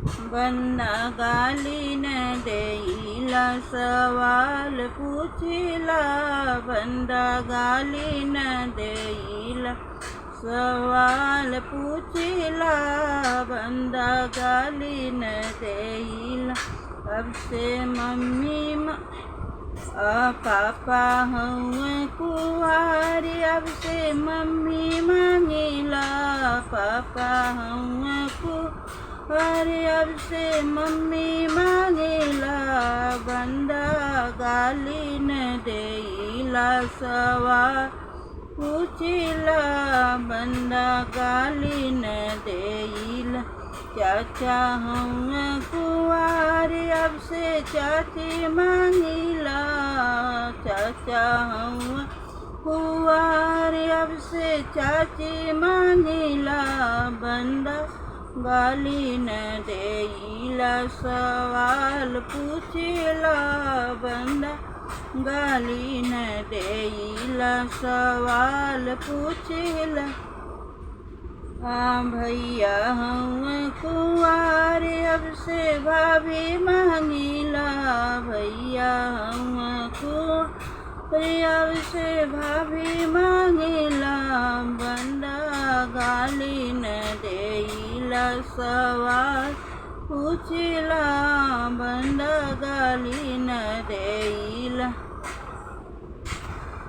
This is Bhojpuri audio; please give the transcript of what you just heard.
बंदा गाली न देईला सवाल पूछिला। बंदा गाली न देईला सवाल पूछिला। बंदा गाली न देईला। अब से मम्मी पापा हूँ कुंवारी। अब से मम्मी मांगिला पापा हूँ कुंवारी। अब से मम्मी मांगिला। बंदा गाली न देईला सवाल पूछिला। बंदा गाली न देईला। चाचा हूँ कुंवारी। अब से चाची मांगिला। चाचा हूँ कुंवारी। अब से चाची मांगिला। बंदा गाली न देईला सवाल पूछिला। बंदा गाली न देईला सवाल पूछिला। भैया हूँ कुंवारी। अब से भाभी मांगिला। भैया हूँ कुंवारी। अब से भाभी मांगिला। बंदा गाली न देईला सवाल पूछिला। बंदा गाली न देईला।